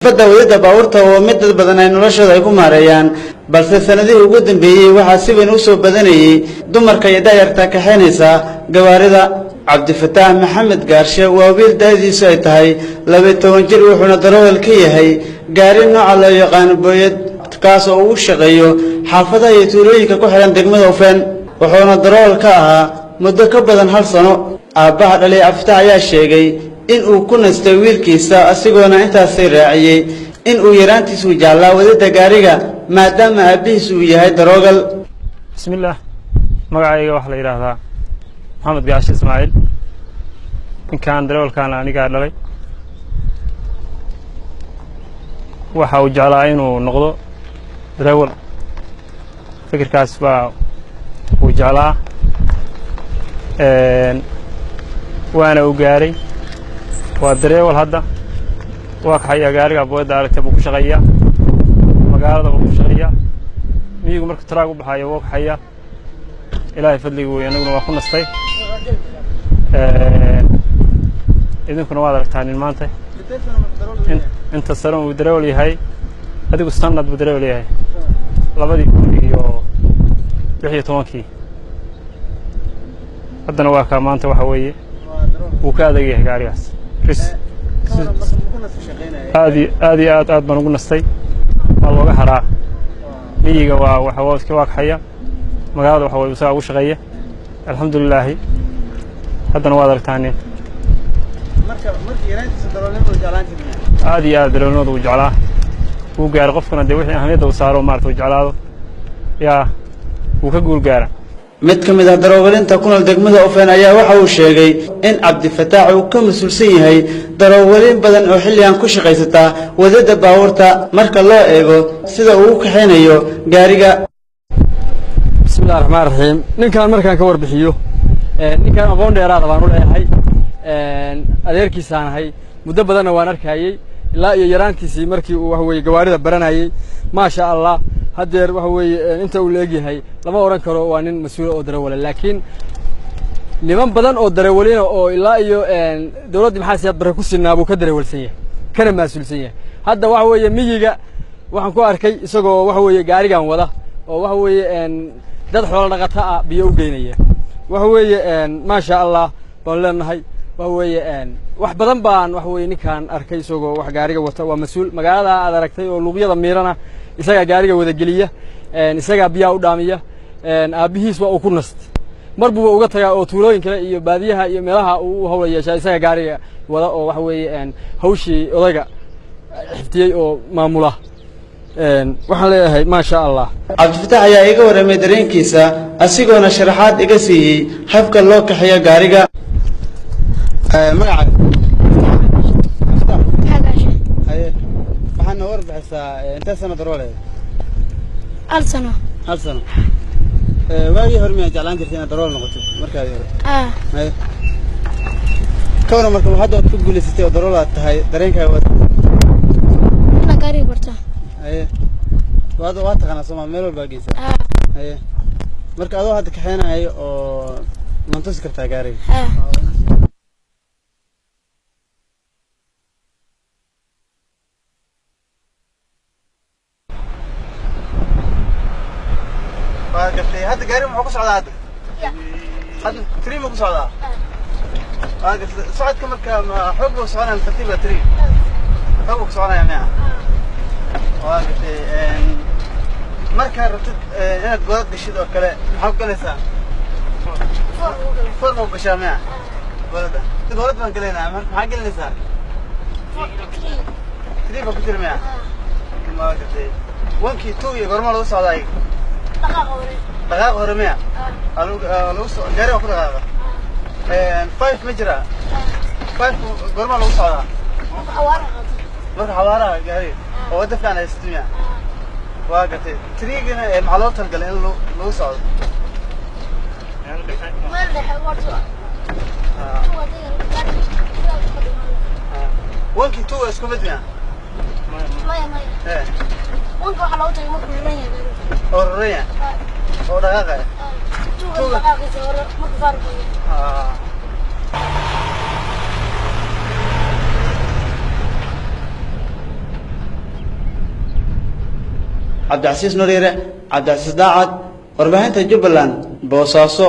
badda wadada baabuurta oo mid dad badan ay noloshooda ay ku maareeyaan balse sanadihii ugu dambeeyay waxaa si weyn u soo badanayay dumarka iyo da'yarta kaxeynaysa gawaarida cabdifataax maxamed gaarshe waa wiil da'diisu ay tahay 12 jir wuxuuna darawal ka yahay gaari nooca loo yaqaan booyad kaas oo uu shaqeeyo xaafadaha iyo tuulooyinka ku xiran degmada Ufeen wuxuuna darawal ka ahaa muddo ka badan 1 sano aabaha dhalay Cabdifataax ayaa sheegay in uu ku nastay wiilkiisa asigoona intaas raaciyay in uu yaraantiisu jeclaa wadada gaariga maadaama aabihiisu uu yahay darawal bismillaah magacayga waxa la yiraahdaa محمد قاش إسماعيل إن كان درول كان أنا قاعد لي وحاول جعلين ونقضه درول فكر كاسبا وجعله وأنا وجاري ودرول هذا وحيا جاري أبوي دارك تبوك شغية مقالة تبوك شغية ميجو مركز تراقب بحيا وحيا إلهي فضلي وينقلنا وأخونا استي إذا كنا واضح تاني المانتة أنت السلام بدرولي هاي هذيك السنة بدرولي هاي لبدي يو بحية توانكي هذا واقع مانتة وحوية وكذا جيه قارياس رس هذه آد بنقول نستي الله حرا ميجا وحوالك كواك حيا مقالة وحوالي بساعة وشغية الحمد لله هذا نوادر تاني عادي درونود وجعله وقار قفنا دوحي أهمية وصاروا مارت وجعله يا وكقول قارة mid ka mid ah darawaliinta ku nool degmada Ufeen ayaa waxa uu sheegay in Cabdifataax uu ka mas'uulsan yahay darawaliin badan oo xilliyan ku shaqeysata wadada baabuurta marka loo eego sida uu ka xeenayo gaariga بسم الله الرحمن الرحيم ninkan markaan ka warbixiyo ninkan aqoon dheeraad ah baan u leeyahay adeerkiisaan ahay muddo badan waan arkayay ilaa iyo yaraantiisii markii uu wax weey gawaarida baranayay ma sha Allah hadeer wax weey inta uu leeyahay lama oran karo waa nin mas'uul oo darawal laakiin niman badan oo darawaliin oo ilaa iyo dawladda maxaa siyaad bare ku sinaabo ka darawalsan yahay kana mas'uulsan yahay hadda wax weey miyiga waxaan ku arkay isagoo wax weey gaarigan wada oo wax weey dad xoolo dhaqata ah biyo u geynaya wax weeye ma sha Allah baan leenahay wax weeye wax badan baan wax weeye ninkan arkay isagoo wax gaariga wata waa mas'uul magaalada aad aragtay oo luuqyada miirana isaga gaariga wada geliya isaga biyo u dhaamiya aabihiis waa uu ku nast marba uu uga tagaa oo tuulooyin kale iyo baadiyaha iyo meelaha uu hawlayeesha isaga gaariga wada oo wax weeye hawshii odayga xiftiyay oo maamula waxaan leeyahay ma sha Allah Cabdifataax ayaa iga waramay dareenkiisa asigoona sharaxaad iga siiyay habka loo kaxeeyo gaariga magaca waxaan warbixisaa inta sano darawaleed hal sano waagii hore miyaa jeclaan jirtay inaad darawal noqoto markaad hore kawna marka hadda ku guuleysatay oo darawal aad tahay dareenkaaga ana gaari barta وهذا واضح أنا سمع ميلو الباقي سا. أيه. مركز هذا هذا كحينا هاي أو منتصر كتاجاري. هذا جاري محوكس على هذا. هذا تري محوكس على. هذا صعد كم حب وصعنا الترتيب تري. حب وصعنا يا جماعة. marka rabtid inaad godad gashid oo kale maxaa ku galaysaa formo gashaamaya godada godad baan galeynaa maxaa gelinaysaa triba ku jirmaya ma gatay wankii two iyo gorma lagu socdaa ay dhaqaaq hore miya lagu soo gaari ku dhaqaaqa 5 ma jira 5 gorma lagu socdaa marka xawaara gaari oo wada fiican ay istimaa واقتي تريقنا معلومات القليل لو صعد. ما اللي حوارته. وانكي تو اسكو بدنا. ما. إيه. وانكو حلاوته يمكن ريا. أو ريا. أو دقيقة. تو دقيقة صور ما تفرق. cabdicasiis nuriire cabdicasiis daacad warbaahinta Jubbaland boosaaso